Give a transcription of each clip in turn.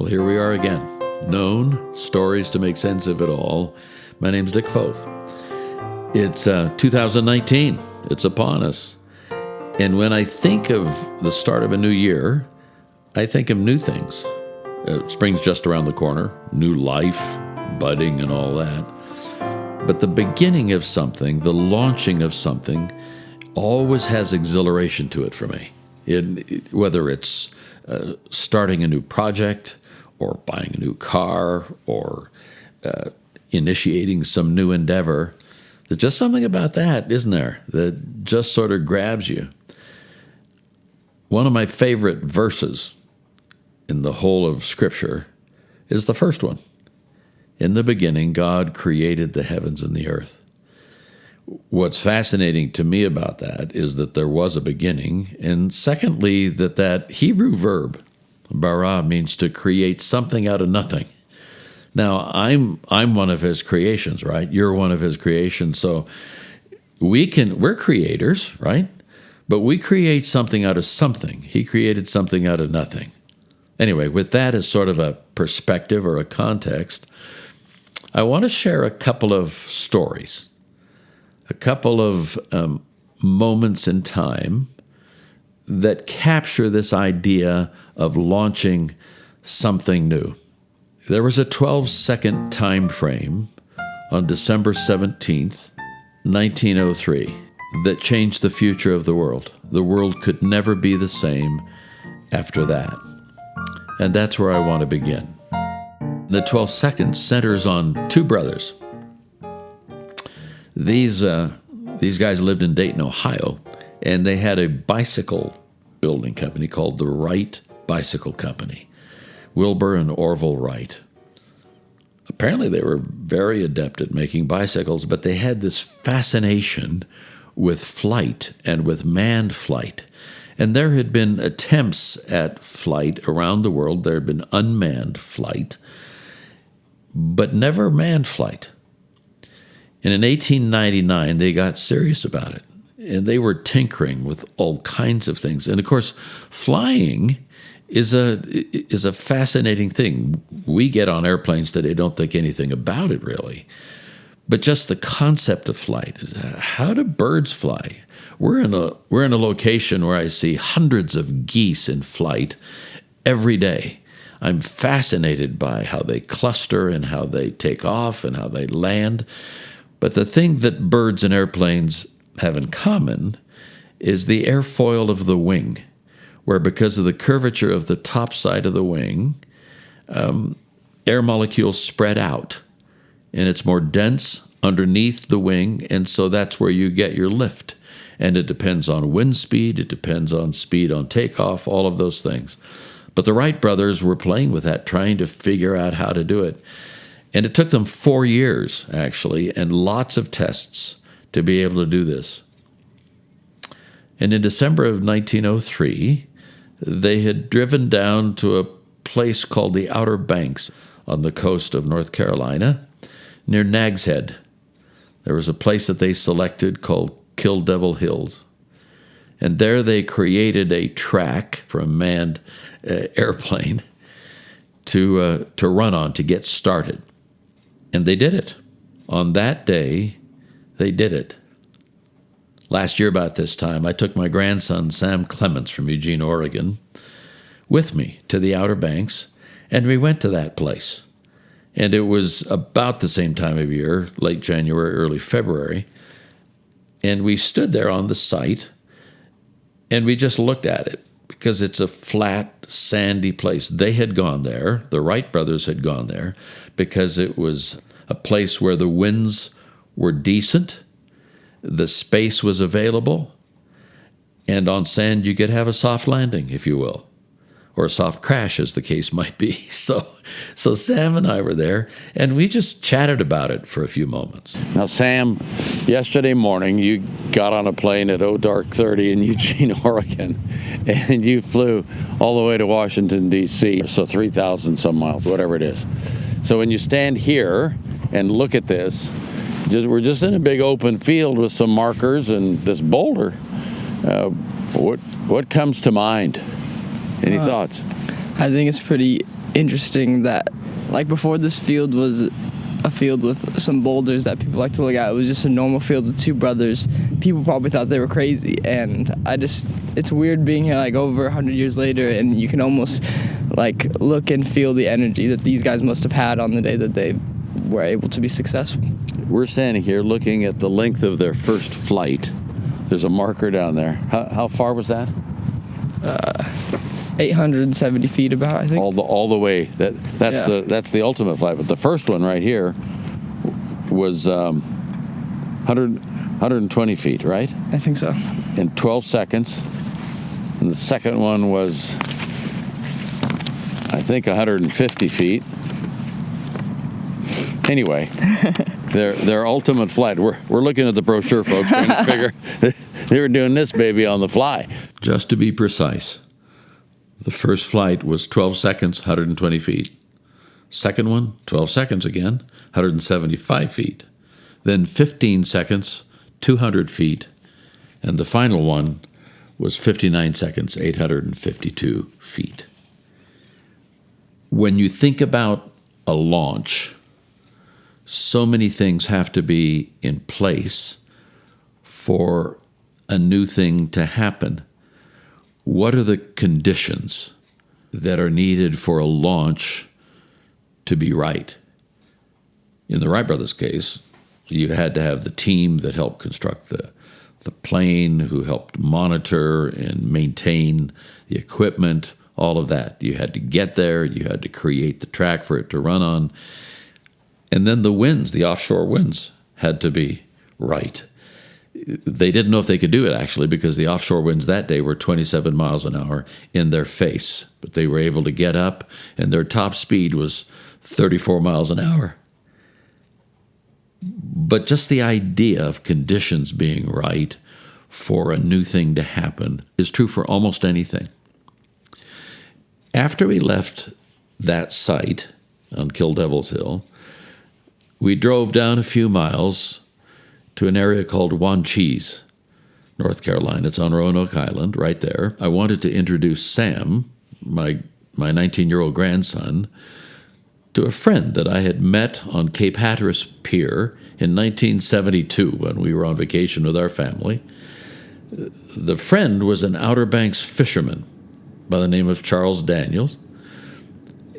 Well, here we are again. Known stories to make sense of it all. My name's Dick Foth. It's 2019. It's upon us. And when I think of the start of a new year, I think of new things. Spring's just around the corner, new life, budding and all that. But the beginning of something, the launching of something, always has exhilaration to it for me. Whether it's starting a new project or buying a new car or initiating some new endeavor, there's just something about that, isn't there, that just sort of grabs you. One of my favorite verses in the whole of Scripture is the first one. In the beginning, God created the heavens and the earth. What's fascinating to me about that is that there was a beginning, and secondly, that Hebrew verb, bara, means to create something out of nothing. Now, I'm one of his creations, right? You're one of his creations, so we're creators, right? But we create something out of something. He created something out of nothing. Anyway, with that as sort of a perspective or a context, I want to share a couple of stories, a couple of moments in time that capture this idea of launching something new. There was a 12-second time frame on December 17th, 1903, that changed the future of the world. The world could never be the same after that. And that's where I want to begin. The 12 seconds centers on two brothers. These guys lived in Dayton, Ohio, and they had a bicycle building company called the Wright Bicycle Company, Wilbur and Orville Wright. Apparently they were very adept at making bicycles, but they had this fascination with flight and with manned flight. And there had been attempts at flight around the world. There had been unmanned flight, but never manned flight. And in 1899, they got serious about it. And they were tinkering with all kinds of things. And of course, flying is a fascinating thing. We get on airplanes today, don't think anything about it really. But just the concept of flight is, how do birds fly? We're in a location where I see hundreds of geese in flight every day. I'm fascinated by how they cluster and how they take off and how they land. But the thing that birds and airplanes have in common is the airfoil of the wing, where because of the curvature of the top side of the wing, air molecules spread out, and it's more dense underneath the wing, and so that's where you get your lift. And it depends on wind speed, it depends on speed on takeoff, all of those things. But the Wright brothers were playing with that, trying to figure out how to do it. And it took them 4 years, actually, and lots of tests to be able to do this. And in December of 1903, they had driven down to a place called the Outer Banks on the coast of North Carolina, near Nag's Head. There was a place that they selected called Kill Devil Hills. And there they created a track for a manned airplane to run on, to get started. And they did it. On that day, they did it. Last year about this time, I took my grandson, Sam Clements, from Eugene, Oregon, with me to the Outer Banks, and we went to that place. And it was about the same time of year, late January, early February, and we stood there on the site, and we just looked at it, because it's a flat, sandy place. They had gone there, the Wright brothers had gone there, because it was a place where the winds were decent, the space was available, and on sand you could have a soft landing, if you will, or a soft crash, as the case might be. So Sam and I were there, and we just chatted about it for a few moments. Now, Sam, yesterday morning you got on a plane at dark:30 in Eugene, Oregon, and you flew all the way to Washington, D.C., so 3,000 some miles, whatever it is. So when you stand here and look at this, we're just in a big open field with some markers and this boulder. What comes to mind? Any thoughts? I think it's pretty interesting that, like, before this field was a field with some boulders that people like to look at, it was just a normal field with two brothers. People probably thought they were crazy, and it's weird being here like over 100 years later, and you can almost like look and feel the energy that these guys must have had on the day that they were able to be successful. We're standing here looking at the length of their first flight. There's a marker down there. How far was that? 870 feet about, I think. All the way. That's the ultimate flight. But the first one right here was 120 feet, right? I think so. In 12 seconds. And the second one was, I think, 150 feet. Anyway, their ultimate flight. We're looking at the brochure, folks, trying to figure they were doing this baby on the fly. Just to be precise, the first flight was 12 seconds, 120 feet. Second one, 12 seconds again, 175 feet. Then 15 seconds, 200 feet. And the final one was 59 seconds, 852 feet. When you think about a launch, so many things have to be in place for a new thing to happen. What are the conditions that are needed for a launch to be right? In the Wright brothers' case, you had to have the team that helped construct the plane, who helped monitor and maintain the equipment, all of that. You had to get there, you had to create the track for it to run on. And then the winds, the offshore winds, had to be right. They didn't know if they could do it, actually, because the offshore winds that day were 27 miles an hour in their face. But they were able to get up, and their top speed was 34 miles an hour. But just the idea of conditions being right for a new thing to happen is true for almost anything. After we left that site on Kill Devil's Hill, we drove down a few miles to an area called Wanchese, North Carolina. It's on Roanoke Island, right there. I wanted to introduce Sam, my 19-year-old grandson, to a friend that I had met on Cape Hatteras Pier in 1972 when we were on vacation with our family. The friend was an Outer Banks fisherman by the name of Charles Daniels.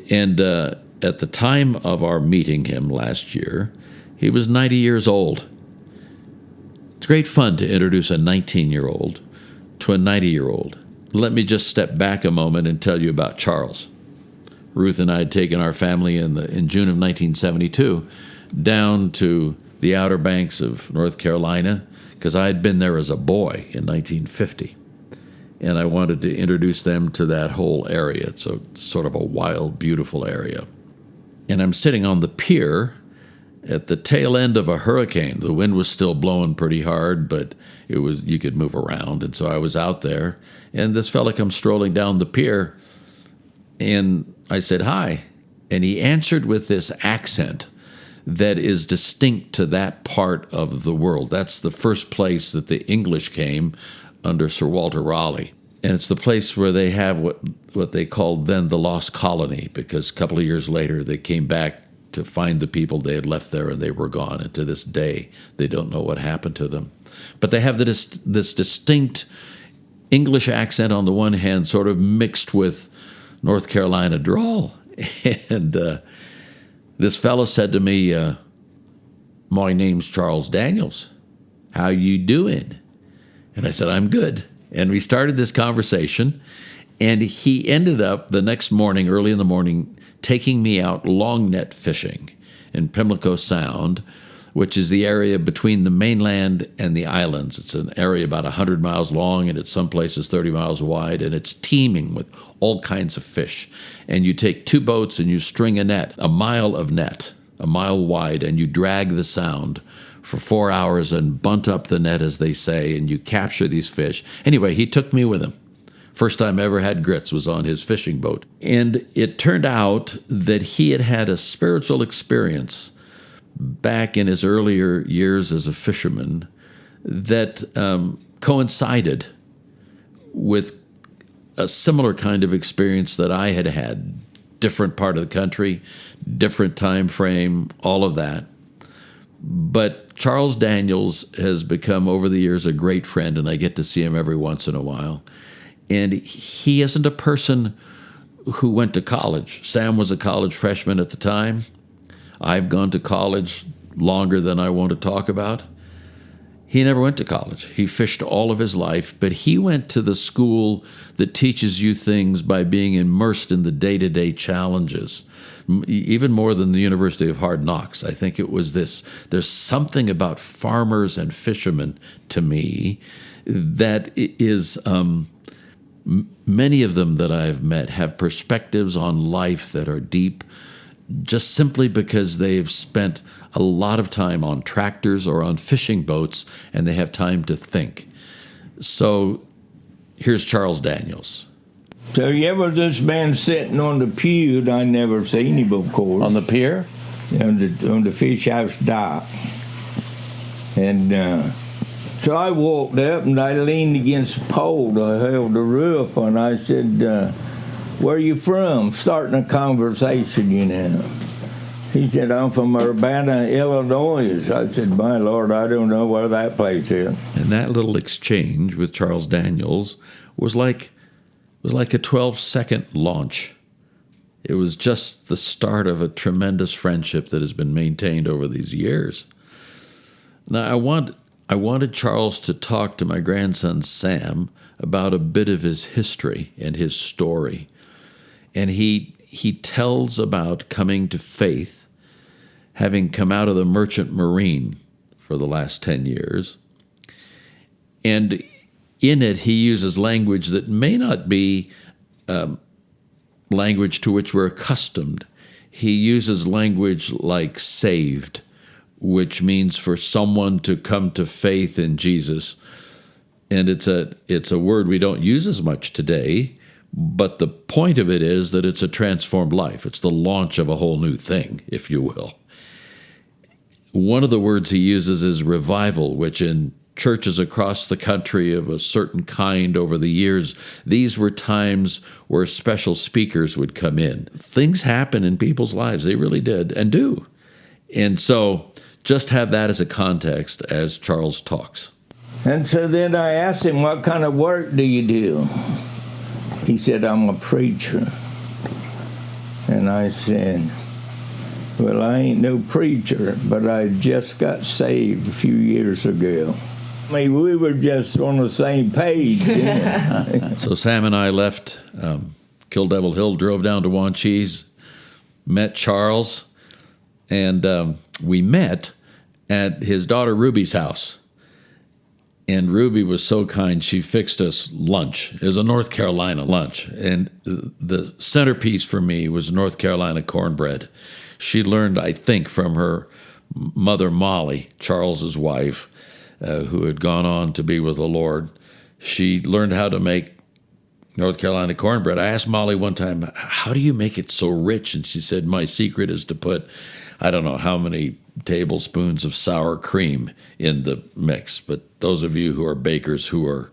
And at the time of our meeting him last year, he was 90 years old. It's great fun to introduce a 19-year-old to a 90-year-old. Let me just step back a moment and tell you about Charles. Ruth and I had taken our family in June of 1972 down to the Outer Banks of North Carolina because I had been there as a boy in 1950. And I wanted to introduce them to that whole area. It's a sort of a wild, beautiful area. And I'm sitting on the pier at the tail end of a hurricane. The wind was still blowing pretty hard, but you could move around. And so I was out there, and this fella comes strolling down the pier, and I said, "Hi." And he answered with this accent that is distinct to that part of the world. That's the first place that the English came under Sir Walter Raleigh. And it's the place where they have what they called then the Lost Colony, because a couple of years later they came back to find the people they had left there, and they were gone. And to this day, they don't know what happened to them. But they have this distinct English accent on the one hand, sort of mixed with North Carolina drawl. And this fellow said to me, "My name's Charles Daniels. How you doing?" And I said, "I'm good." And we started this conversation, and he ended up the next morning, early in the morning, taking me out long net fishing in Pimlico Sound, which is the area between the mainland and the islands. It's an area about 100 miles long, and it's some places 30 miles wide, and it's teeming with all kinds of fish. And you take two boats and you string a net, a mile of net, a mile wide, and you drag the sound for 4 hours and bunt up the net, as they say, and you capture these fish. Anyway, he took me with him. First time I ever had grits was on his fishing boat. And it turned out that he had had a spiritual experience back in his earlier years as a fisherman that coincided with a similar kind of experience that I had had different part of the country, different time frame, all of that. But Charles Daniels has become, over the years, a great friend, and I get to see him every once in a while. And he isn't a person who went to college. Sam was a college freshman at the time. I've gone to college longer than I want to talk about. He never went to college. He fished all of his life, but he went to the school that teaches you things by being immersed in the day-to-day challenges, even more than the University of Hard Knocks. I think it was this. There's something about farmers and fishermen, to me, that is, many of them that I've met have perspectives on life that are deep, just simply because they've spent a lot of time on tractors or on fishing boats, and they have time to think. So here's Charles Daniels. So you ever just been sitting on the pew, and I never seen him, of course. On the pier? On the fish house dock. And so I walked up, and I leaned against the pole to hold the roof, and I said, where you from? Starting a conversation, you know. He said, I'm from Urbana, Illinois. I said, my Lord, I don't know where that place is. And that little exchange with Charles Daniels was like a 12-second launch. It was just the start of a tremendous friendship that has been maintained over these years. Now, I wanted Charles to talk to my grandson, Sam, about a bit of his history and his story. And he tells about coming to faith, having come out of the merchant marine for the last 10 years. And in it, he uses language that may not be language to which we're accustomed. He uses language like saved, which means for someone to come to faith in Jesus. And it's a word we don't use as much today, but the point of it is that it's a transformed life. It's the launch of a whole new thing, if you will. One of the words he uses is revival, which in churches across the country of a certain kind over the years, these were times where special speakers would come in. Things happen in people's lives. They really did and do. And so just have that as a context as Charles talks. And so then I asked him, what kind of work do you do? He said, I'm a preacher. And I said, well, I ain't no preacher, but I just got saved a few years ago. I mean, we were just on the same page. So Sam and I left Kill Devil Hill, drove down to Wanchese, met Charles, and we met at his daughter Ruby's house. And Ruby was so kind, she fixed us lunch. It was a North Carolina lunch. And the centerpiece for me was North Carolina cornbread. She learned, I think, from her mother, Molly, Charles's wife, who had gone on to be with the Lord. She learned how to make North Carolina cornbread. I asked Molly one time, how do you make it so rich? And she said, my secret is to put, I don't know how many tablespoons of sour cream in the mix. But those of you who are bakers who are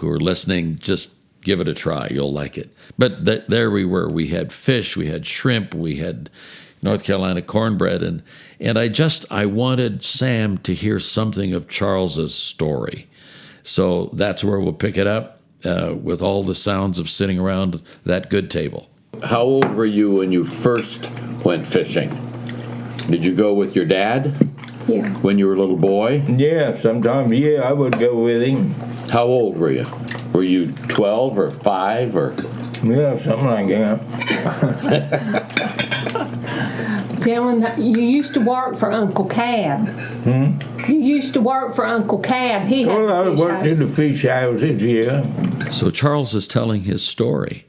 listening, just give it a try. You'll like it. But there we were. We had fish, we had shrimp, we had North Carolina cornbread, and I wanted Sam to hear something of Charles's story. So that's where we'll pick it up with all the sounds of sitting around that good table. How old were you when you first went fishing? Did you go with your dad? Yeah. When you were a little boy? Yeah, sometimes, I would go with him. How old were you? Were you 12 or 5 or? Yeah, something like that. Dylan, you used to work for Uncle Cab. You used to work for Uncle Cab. He had Well, I fish worked in the fish houses, yeah. So Charles is telling his story,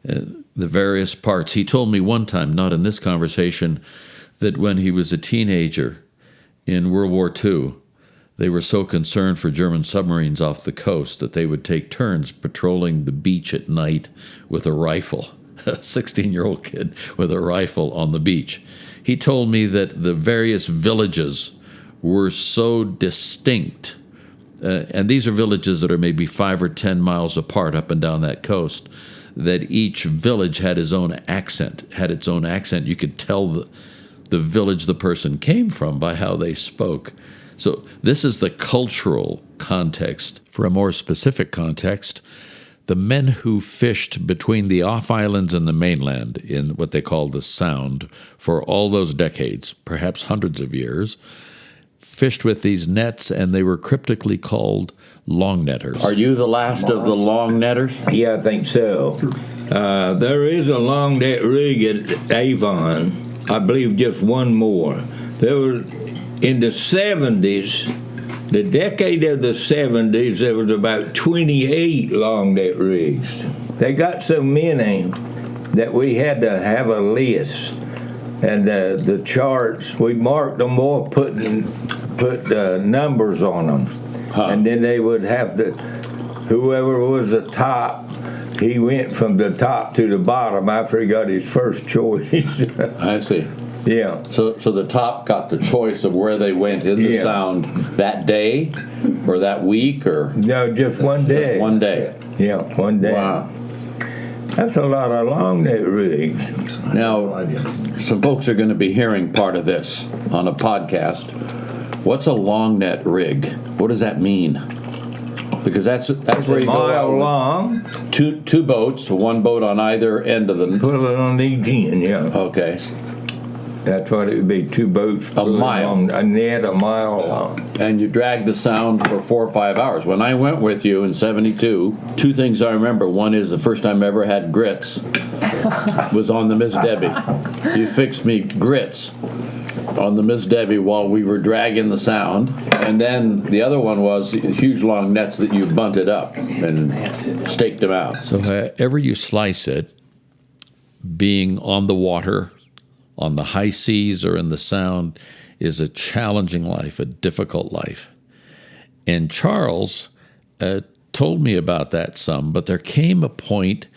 the various parts. He told me one time, not in this conversation, that when he was a teenager in World War II, they were so concerned for German submarines off the coast that they would take turns patrolling the beach at night with a rifle, a 16-year-old kid with a rifle on the beach. He told me that the various villages were so distinct, and these are villages that are maybe 5 or 10 miles apart up and down that coast, that each village had its own accent. You could tell the village the person came from by how they spoke. So this is the cultural context. For a more specific context, the men who fished between the off islands and the mainland in what they call the Sound for all those decades, perhaps hundreds of years, fished with these nets, and they were cryptically called long netters. Are you the last of the long netters? Yeah, I think so. There is a long net rig at Avon. I believe just one more. There were, in the 70s, the decade of the 70s, there was about 28 long net rigs. They got so many that we had to have a list. And the charts, we marked them all, put numbers on them. And then they would have to, whoever was the top, he went from the top to the bottom after he got his first choice. I see. Yeah. So the top got the choice of where they went in the Sound that day or that week, or? No, just one day. Just one day. Yeah, one day. Wow. That's a lot of long net rigs. Now, some folks are going to be hearing part of this on a podcast. What's a long net rig? What does that mean? Because that's where you go out. A mile long. Two boats, one boat on either end of the. Put it on each end, yeah. Okay. That's what it would be, two boats. A mile. A net a mile long. And you drag the Sound for 4 or 5 hours. When I went with you in '72, two things I remember. One is the first time I ever had grits was on the Miss Debbie. You fixed me grits on the Miss Debbie while we were dragging the Sound. And then the other one was huge long nets that you bunted up and staked them out. So however you slice it, being on the water, on the high seas or in the Sound, is a challenging life, a difficult life. And Charles told me about that some, but there came a point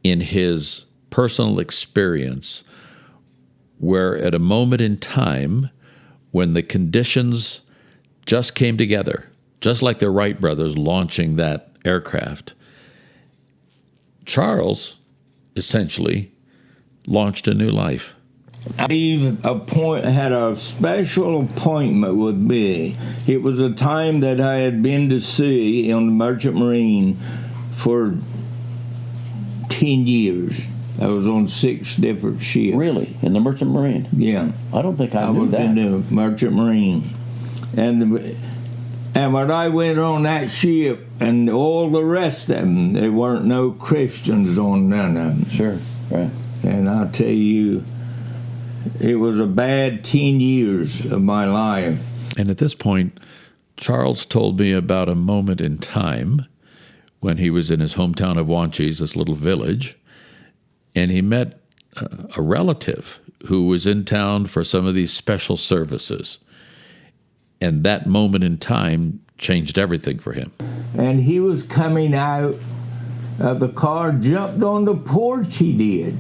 in his personal experience where at a moment in time when the conditions just came together, just like the Wright brothers launching that aircraft, Charles essentially launched a new life. Steve had a special appointment with me. It was a time that I had been to sea on the Merchant Marine for 10 years. I was on 6 different ships. Really? In the Merchant Marine? Yeah. I don't think I knew was that. in the Merchant Marine. And when I went on that ship, and all the rest of them, there weren't no Christians on none of them. Sure, right. And I'll tell you, it was a bad 10 years of my life. And at this point, Charles told me about a moment in time when he was in his hometown of Wanchese, this little village, and he met a relative who was in town for some of these special services. And that moment in time changed everything for him. And he was coming out of the car, jumped on the porch, he did.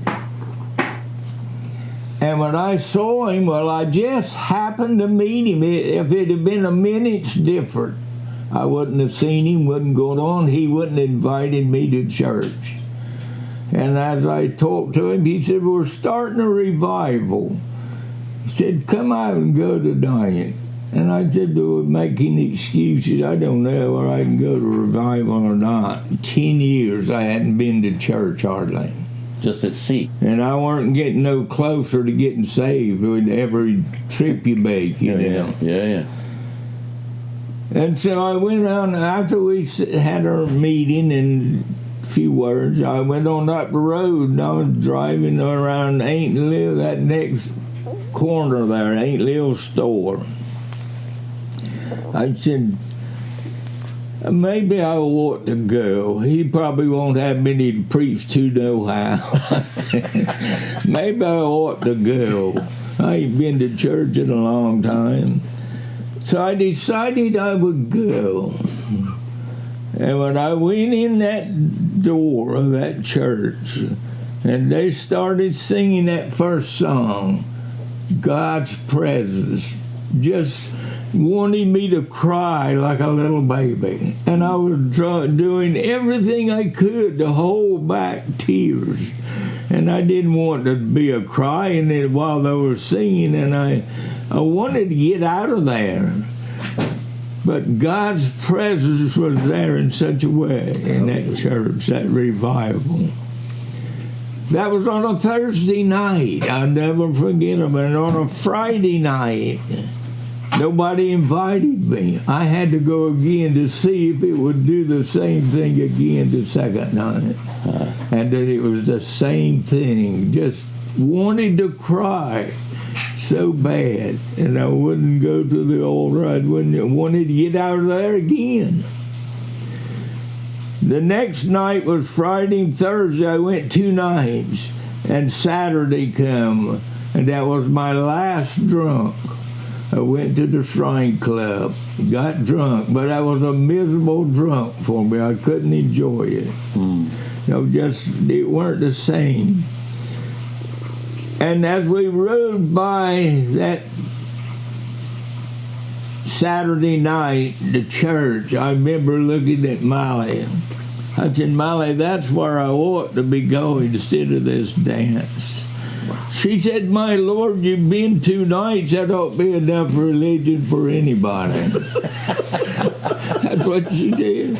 And when I saw him, well, I just happened to meet him. If it had been a minute's different, I wouldn't have seen him, wouldn't go on. He wouldn't have invited me to church. And as I talked to him, he said, we're starting a revival. He said, come out and go tonight. And I said, do it making excuses? I don't know whether I can go to revival or not. 10 years I hadn't been to church hardly. Just at sea. And I weren't getting no closer to getting saved with every trip you make, you know. Yeah. And so I went on, after we had our meeting and a few words, I went on up the road and I was driving around Ain't Lil, that next corner there, Ain't Lil store. I said, maybe I ought to go. He probably won't have many to preach to no how. Maybe I ought to go. I ain't been to church in a long time. So I decided I would go. And when I went in that door of that church, and they started singing that first song, God's Presence, just wanted me to cry like a little baby. And I was doing everything I could to hold back tears. And I didn't want to be a crying while they were singing, and I wanted to get out of there. But God's presence was there in such a way in that church, that revival. That was on a Thursday night. I'll never forget it. And on a Friday night, nobody invited me. I had to go again to see if it would do the same thing again the second night. And that it was the same thing. Just wanted to cry so bad. And I wouldn't go to the altar. I wanted to get out of there again. The next night was Friday and Thursday. I went 2 nights. And Saturday come. And that was my last drunk. I went to the Shrine Club, got drunk, but I was a miserable drunk for me. I couldn't enjoy it. It weren't the same. And as we rode by that Saturday night, the church, I remember looking at Molly. I said, Molly, that's where I ought to be going instead of this dance. She said, my Lord, you've been 2 nights. That ought to be enough religion for anybody. That's what she did.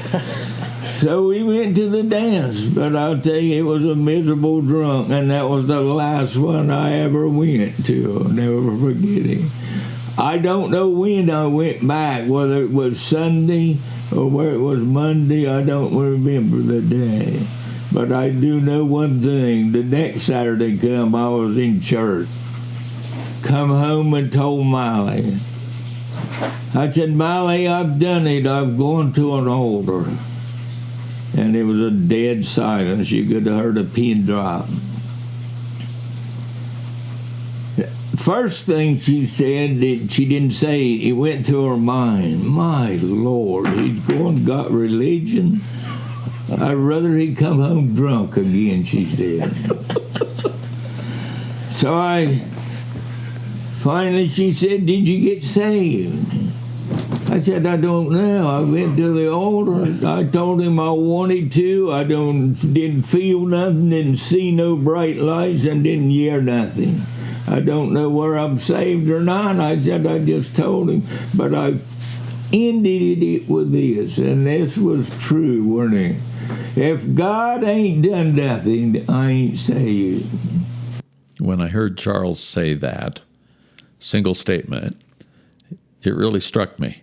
So we went to the dance. But I'll tell you, it was a miserable drunk. And that was the last one I ever went to. I'll never forget it. I don't know when I went back, whether it was Sunday or whether it was Monday. I don't remember the day. But I do know one thing. The next Saturday come, I was in church. Come home and told Molly. I said, Molly, I've done it. I've gone to an altar. And it was a dead silence. You could have heard a pin drop. First thing she said, that she didn't say, it went through her mind. My Lord, he's going and got religion. I'd rather he'd come home drunk again, she said. So finally she said, did you get saved? I said, I don't know. I went to the altar. I told him I wanted to. I didn't feel nothing, didn't see no bright lights, and didn't hear nothing. I don't know whether I'm saved or not. I said, I just told him. But I ended it with this, and this was true, wasn't it? If God ain't done nothing, I ain't saved. When I heard Charles say that single statement, it really struck me.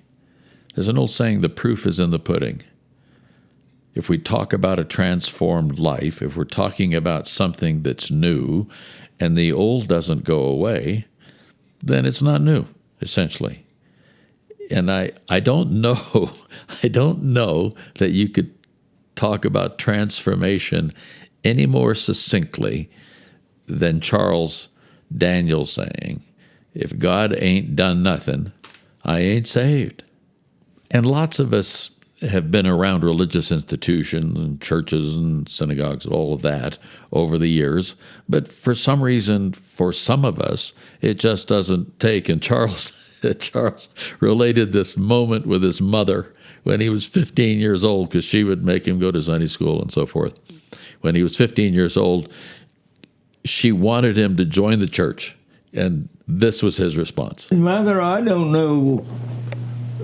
There's an old saying, the proof is in the pudding. If we talk about a transformed life, if we're talking about something that's new and the old doesn't go away, then it's not new, essentially. And I don't know, that you could talk about transformation any more succinctly than Charles Daniels saying, if God ain't done nothing, I ain't saved. And lots of us have been around religious institutions and churches and synagogues and all of that over the years, but for some reason, for some of us, it just doesn't take. And Charles related this moment with his mother when he was 15 years old, because she would make him go to Sunday school and so forth. When he was 15 years old, she wanted him to join the church, and this was his response. Mother, I don't know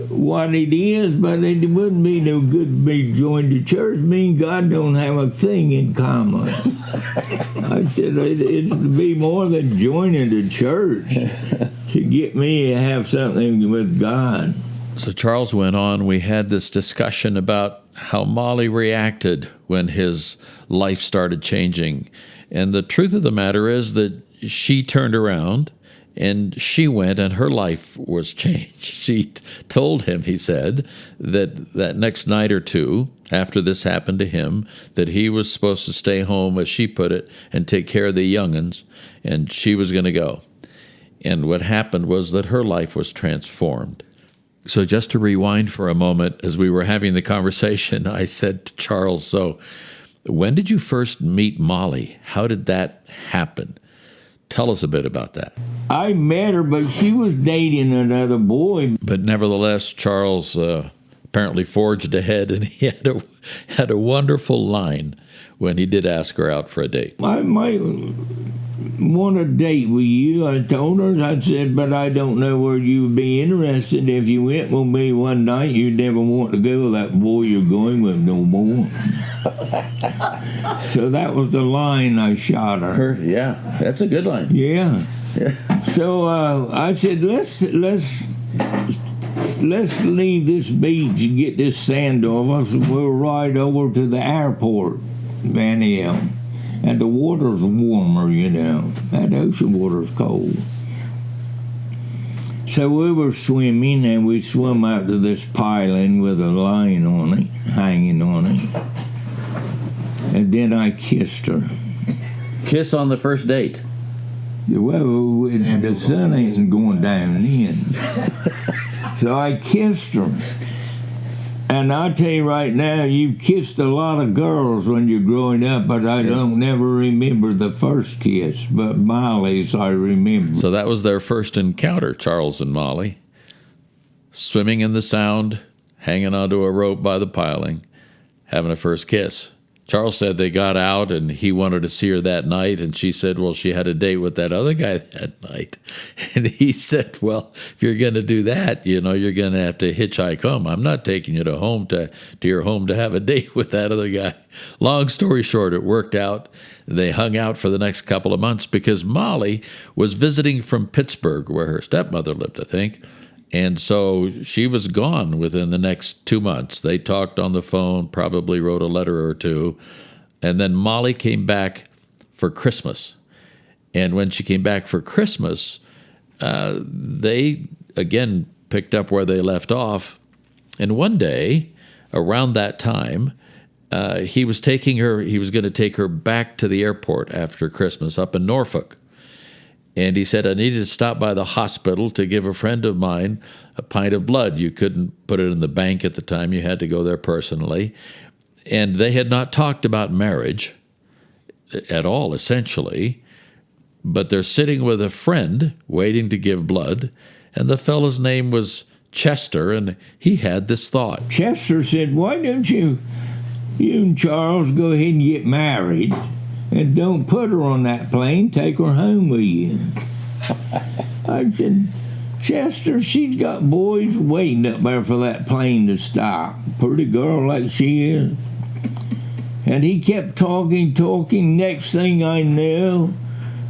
what it is, but it wouldn't be no good to be joined to church. Me and God don't have a thing in common. I said, it's to be more than joining the church to get me to have something with God. So Charles went on. We had this discussion about how Molly reacted when his life started changing. And the truth of the matter is that she turned around and she went and her life was changed. She told him, he said, that next night or two after this happened to him, that he was supposed to stay home, as she put it, and take care of the young'uns, and she was going to go. And what happened was that her life was transformed. So just to rewind for a moment, as we were having the conversation, I said to Charles, so when did you first meet Molly? How did that happen? Tell us a bit about that. I met her, but she was dating another boy. But nevertheless, Charles apparently forged ahead, and he had a wonderful line when he did ask her out for a date. I might want a date with you, I told her. I said, but I don't know where you would be interested. If you went with me one night, you'd never want to go with that boy you're going with no more. So that was the line I shot her. Yeah, that's a good line. Yeah. So I said, let's leave this beach and get this sand off. I said, we'll ride over to the airport, Van Elm. And the water's warmer, you know. That ocean water's cold. So we were swimming, and we swam out to this piling with a line on it, hanging on it. And then I kissed her. Kiss on the first date. Well, the sun ain't going down then. So I kissed her. And I'll tell you right now, you've kissed a lot of girls when you're growing up, but I don't never remember the first kiss. But Molly's I remember. So that was their first encounter, Charles and Molly. Swimming in the Sound, hanging onto a rope by the piling, having a first kiss. Charles said they got out and he wanted to see her that night, and she said, well, she had a date with that other guy that night. And he said, well, if you're going to do that, you know, you're going to have to hitchhike home. I'm not taking you to your home to have a date with that other guy. Long story short, it worked out. They hung out for the next couple of months because Molly was visiting from Pittsburgh, where her stepmother lived, I think. And so she was gone within the next 2 months. They talked on the phone, probably wrote a letter or two. And then Molly came back for Christmas. And when she came back for Christmas, they again picked up where they left off. And one day, around that time, he was going to take her back to the airport after Christmas up in Norfolk. And he said, I needed to stop by the hospital to give a friend of mine a pint of blood. You couldn't put it in the bank at the time. You had to go there personally. And they had not talked about marriage at all, essentially. But they're sitting with a friend waiting to give blood. And the fellow's name was Chester, and he had this thought. Chester said, why don't you and Charles go ahead and get married? And don't put her on that plane, take her home with you. I said, Chester, she's got boys waiting up there for that plane to stop. Pretty girl like she is. And he kept talking. Next thing I know,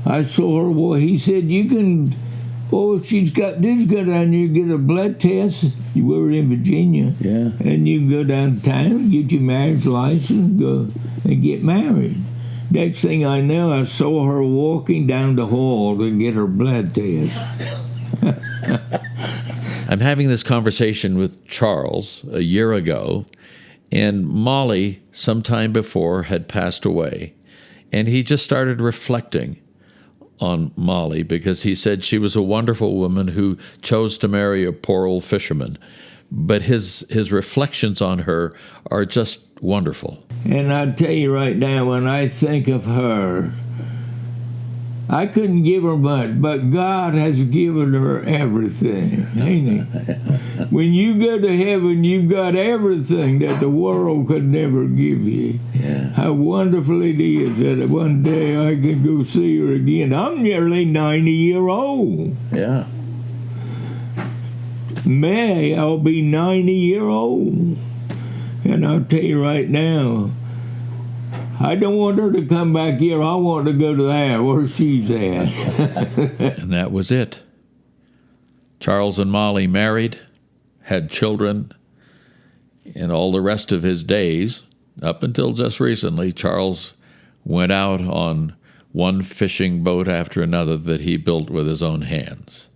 I saw her. Well, he said, if she's got this, go down there, get a blood test. You were in Virginia. Yeah. And you can go downtown, get your marriage license, go and get married. Next thing I know, I saw her walking down the hall to get her blood test. I'm having this conversation with Charles a year ago, and Molly, sometime before, had passed away. And he just started reflecting on Molly because he said she was a wonderful woman who chose to marry a poor old fisherman. But his reflections on her are just wonderful. And I tell you right now, when I think of her, I couldn't give her much, but God has given her everything, ain't He? When you go to heaven, you've got everything that the world could never give you. Yeah. How wonderful it is that one day I can go see her again. I'm nearly 90 years old. Yeah. May, I'll be 90 years old. And I'll tell you right now, I don't want her to come back here. I want to go to there where she's at. And that was it. Charles and Molly married, had children, and all the rest of his days, up until just recently, Charles went out on one fishing boat after another that he built with his own hands.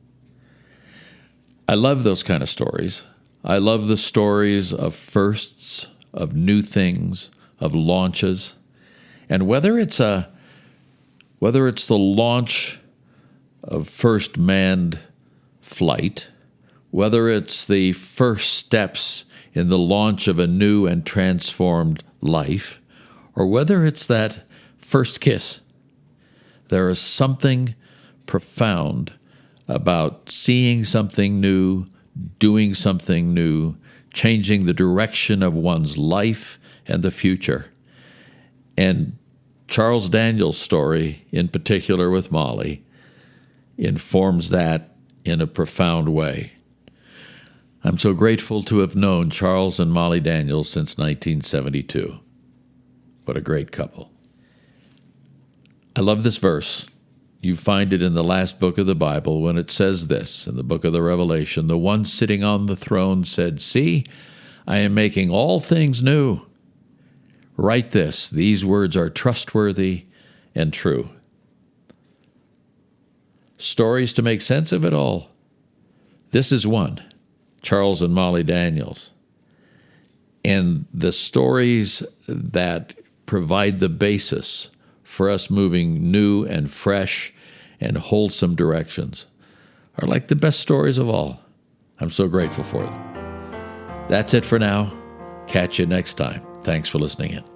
I love those kind of stories. I love the stories of firsts, of new things, of launches. And whether it's the launch of first manned flight, whether it's the first steps in the launch of a new and transformed life, or whether it's that first kiss, there is something profound about seeing something new, doing something new, changing the direction of one's life and the future. And Charles Daniels' story, in particular with Molly, informs that in a profound way. I'm so grateful to have known Charles and Molly Daniels since 1972. What a great couple. I love this verse. You find it in the last book of the Bible when it says this, in the book of the Revelation, the one sitting on the throne said, "See, I am making all things new." Write this. These words are trustworthy and true. Stories to make sense of it all. This is one, Charles and Molly Daniels. And the stories that provide the basis for us moving new and fresh and wholesome directions are like the best stories of all. I'm so grateful for them. That's it for now. Catch you next time. Thanks for listening in.